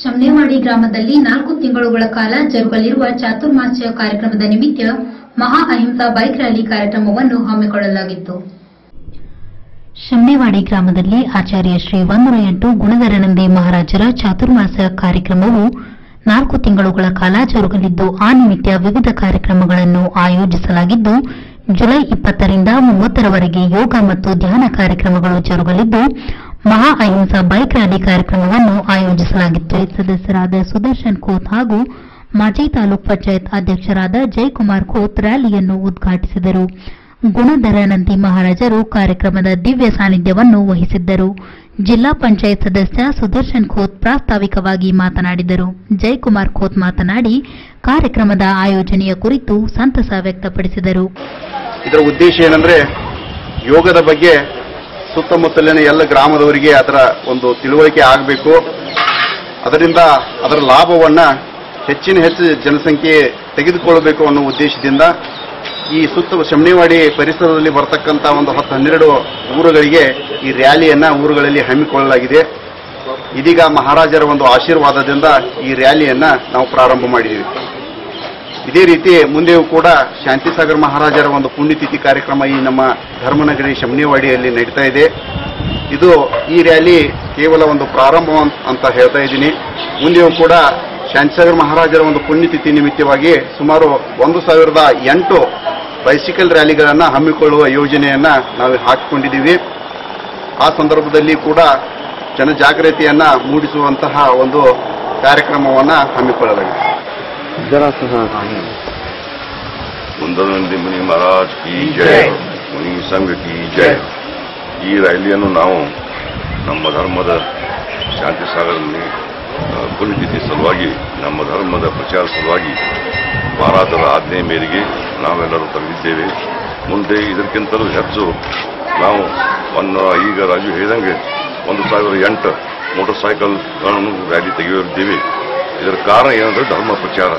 ಶಮ್ನೇವಾಡಿ ಗ್ರಾಮದಲ್ಲಿ 4 ತಿಂಗಳುಗಳ ಕಾಲ ಜರುಗಲಿರುವ ಚಾತುರ್ಮಾಸ್ಯ ಕಾರ್ಯಕ್ರಮದ ನಿಮಿತ್ತ ಮಹಾ ಅಹಿಂಸಾ ಬೈಕ್ ರ್ಯಾಲಿ ಕಾರ್ಯಕ್ರಮವನ್ನು ಹಮ್ಮಿಕೊಳ್ಳಲಾಗಿತ್ತು. ಶಮ್ನೇವಾಡಿ ಗ್ರಾಮದಲ್ಲಿ ಆಚಾರ್ಯ ಶ್ರೀ 108 ಗುಣಧರಾನಂದ ಮಹಾರಾಜರ ಚಾತುರ್ಮಾಸ್ಯ ಕಾರ್ಯಕ್ರಮವು 4 ತಿಂಗಳುಗಳ ಕಾಲ ಜರುಗಲಿದ್ದು, ಆ ನಿಮಿತ್ತ ವಿವಿಧ ಕಾರ್ಯಕ್ರಮಗಳನ್ನು ಆಯೋಜಿಸಲಾಗಿದ್ದು, ಜುಲೈ 20ರಿಂದ 30ರವರೆಗೆ ಯೋಗ ಮತ್ತು ಧ್ಯಾನ ಕಾರ್ಯಕ್ರಮಗಳು ಜರುಗಲಿದ್ದು, ಮಹಾ ಅಹಿಂಸಾ ಬೈಕ್ ರ್ಯಾಲಿ ಕಾರ್ಯಕ್ರಮವನ್ನು ಆಯೋಜಿಸಲಾಗಿತ್ತು. ಸದಸ್ಯರಾದ ಸುದರ್ಶನ್ ಖೋತ್ ಹಾಗೂ ಮಾಜಿ ತಾಲೂಕ್ ಪಂಚಾಯತ್ ಅಧ್ಯಕ್ಷರಾದ ಜಯಕುಮಾರ್ ಖೋತ್ ರ್ಯಾಲಿಯನ್ನು ಉದ್ಘಾಟಿಸಿದರು. ಗುಣಧರಾನಂದಿ ಮಹಾರಾಜರು ಕಾರ್ಯಕ್ರಮದ ದಿವ್ಯ ಸಾನ್ನಿಧ್ಯವನ್ನು ವಹಿಸಿದ್ದರು. ಜಿಲ್ಲಾ ಪಂಚಾಯತ್ ಸದಸ್ಯ ಸುದರ್ಶನ್ ಖೋತ್ ಪ್ರಾಸ್ತಾವಿಕವಾಗಿ ಮಾತನಾಡಿದರು. ಜಯಕುಮಾರ್ ಖೋತ್ ಮಾತನಾಡಿ ಕಾರ್ಯಕ್ರಮದ ಆಯೋಜನೆಯ ಕುರಿತು ಸಂತಸ ವ್ಯಕ್ತಪಡಿಸಿದರು. ಇದರ ಉದ್ದೇಶ ಏನಂದ್ರೆ ಯೋಗದ ಬಗ್ಗೆ ಸುತ್ತಮುತ್ತಲಿನ ಎಲ್ಲ ಗ್ರಾಮದವರಿಗೆ ಅದರ ಒಂದು ತಿಳುವಳಿಕೆ ಆಗಬೇಕು. ಅದರಿಂದ ಅದರ ಲಾಭವನ್ನ ಹೆಚ್ಚು ಜನಸಂಖ್ಯೆ ತೆಗೆದುಕೊಳ್ಳಬೇಕು ಅನ್ನೋ ಉದ್ದೇಶದಿಂದ ಈ ಶಮ್ನೇವಾಡಿ ಪರಿಸರದಲ್ಲಿ ಬರತಕ್ಕಂಥ ಒಂದು 10-12 ಊರುಗಳಿಗೆ ಈ ರ್ಯಾಲಿಯನ್ನ ಊರುಗಳಲ್ಲಿ ಹಮ್ಮಿಕೊಳ್ಳಲಾಗಿದೆ. ಇದೀಗ ಮಹಾರಾಜರ ಒಂದು ಆಶೀರ್ವಾದದಿಂದ ಈ ರ್ಯಾಲಿಯನ್ನ ನಾವು ಪ್ರಾರಂಭ ಮಾಡಿದ್ದೀವಿ. ಇದೇ ರೀತಿ ಮುಂದೆಯೂ ಕೂಡ ಶಾಂತಿಸಾಗರ್ ಮಹಾರಾಜರ ಒಂದು ಪುಣ್ಯತಿಥಿ ಕಾರ್ಯಕ್ರಮ ಈ ನಮ್ಮ ಧರ್ಮನಗರಿ ಶಮ್ನೇವಾಡಿಯಲ್ಲಿ ನಡೀತಾ ಇದೆ. ಈ ರ್ಯಾಲಿ ಕೇವಲ ಒಂದು ಪ್ರಾರಂಭ ಅಂತ ಹೇಳ್ತಾ ಇದ್ದೀನಿ. ಮುಂದೆಯೂ ಕೂಡ ಶಾಂತಿಸಾಗರ್ ಮಹಾರಾಜರ ಒಂದು ಪುಣ್ಯತಿಥಿ ನಿಮಿತ್ತವಾಗಿ ಸುಮಾರು 1008 ಬೈಸಿಕಲ್ ರ್ಯಾಲಿಗಳನ್ನು ಹಮ್ಮಿಕೊಳ್ಳುವ ಯೋಜನೆಯನ್ನ ನಾವು ಹಾಕಿಕೊಂಡಿದ್ದೀವಿ. ಆ ಸಂದರ್ಭದಲ್ಲಿ ಕೂಡ ಜನಜಾಗೃತಿಯನ್ನ ಮೂಡಿಸುವಂತಹ ಒಂದು ಕಾರ್ಯಕ್ರಮವನ್ನ ಹಮ್ಮಿಕೊಳ್ಳಲಾಗಿದೆ. ಗುಣಧರಾನಂದ ಮುನಿ ಮಹಾರಾಜ್ ಕಿ ಜಯ, ಮುನಿ ಸಂಘ ಕಿ ಜಯ. ಈ ರ್ಯಾಲಿಯನ್ನು ನಾವು ನಮ್ಮ ಧರ್ಮದ ಶಾಂತಿಸಾಗರದಲ್ಲಿ ಪುಣ್ಯತಿಥಿ ಸಲುವಾಗಿ, ನಮ್ಮ ಧರ್ಮದ ಪ್ರಚಾರ ಸಲುವಾಗಿ ಮಹಾರಾಜರ ಆಜ್ಞೆ ಮೇರೆಗೆ ನಾವೆಲ್ಲರೂ ತಂದಿದ್ದೇವೆ. ಮುಂದೆ ಇದಕ್ಕಿಂತಲೂ ಹೆಚ್ಚು ನಾವು ಈಗ ರಾಜು ಹೇಳಿದಂಗೆ 1008 ಮೋಟಾರ್ ಸೈಕಲ್ಗಳನ್ನು ರ್ಯಾಲಿ ತೆಗೆಯುತ್ತಿದ್ದೇವೆ. ಇದರ ಕಾರಣ ಏನಂದ್ರೆ ಧರ್ಮ ಪ್ರಚಾರ,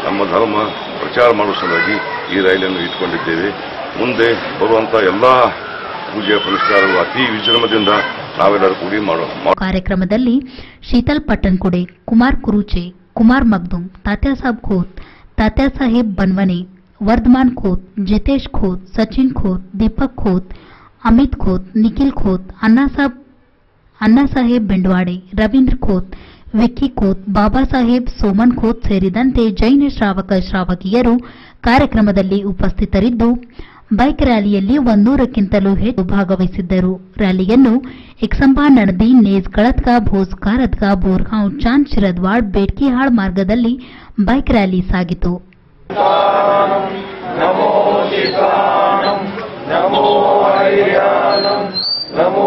ನಮ್ಮ ಧರ್ಮ ಪ್ರಚಾರ ಮಾಡುವ ಸಲುವಾಗಿ ಈ ರ್ಯಾಲಿಯನ್ನು ಇಟ್ಕೊಂಡಿದ್ದೇವೆ. ಮುಂದೆ ಬರುವಂತಹ ಎಲ್ಲಾ ಪೂಜೆ ಪುನಸ್ಕಾರಗಳು ಅತಿ ವಿಜೃಂಭಣೆಯಿಂದ ನಾವೆಲ್ಲರೂ ಕೂಡಿ ಮಾಡೋಣ. ಕಾರ್ಯಕ್ರಮದಲ್ಲಿ ಶೀತಲ್ ಪಟ್ಟನ್ಕುಡೆ, ಕುಮಾರ್ ಕುರುಚೆ, ಕುಮಾರ್ ಮಗ್ದುಮ್, ತಾತ್ಯಾಸಾಬ್ ಖೋತ್, ತಾತ್ಯಾಸಾಹೇಬ್ ಬನ್ವನೆ, ವರ್ಧಮಾನ್ ಖೋತ್, ಜಿತೇಶ್ ಖೋತ್, ಸಚಿನ್ ಖೋತ್, ದೀಪಕ್ ಖೋತ್, ಅಮಿತ್ ಖೋತ್, ನಿಖಿಲ್ ಖೋತ್, ಅಣ್ಣಾಸಾಹೇಬ್ ಬೆಂಡವಾಡೆ, ರವೀಂದ್ರ ಖೋತ್, ವಿಕ್ಕಿ ಖೋತ್, ಬಾಬಾ ಸಾಹೇಬ್ ಸೋಮನ್ ಖೋತ್ ಸೇರಿದಂತೆ ಜೈನ ಶ್ರಾವಕಿಯರು ಕಾರ್ಯಕ್ರಮದಲ್ಲಿ ಉಪಸ್ಥಿತರಿದ್ದು, ಬೈಕ್ ರ್ಯಾಲಿಯಲ್ಲಿ 100ಕ್ಕಿಂತಲೂ ಹೆಚ್ಚು ಭಾಗವಹಿಸಿದ್ದರು. ರ್ಯಾಲಿಯನ್ನು ಎಕ್ಸಂಬಾ ನಡದಿ, ನೇಜ್ ಕಳತ್ಕಾ, ಭೋಸ್ ಕಾರತ್ಕಾ, ಬೋರ್ಗಾಂವ್, ಚಾಂದ್ ಶಿರದ್ವಾಡ್, ಬೇಡ್ಕಿಹಾಳ್ ಮಾರ್ಗದಲ್ಲಿ ಬೈಕ್ ರ್ಯಾಲಿ ಸಾಗಿತು. ನಮೋ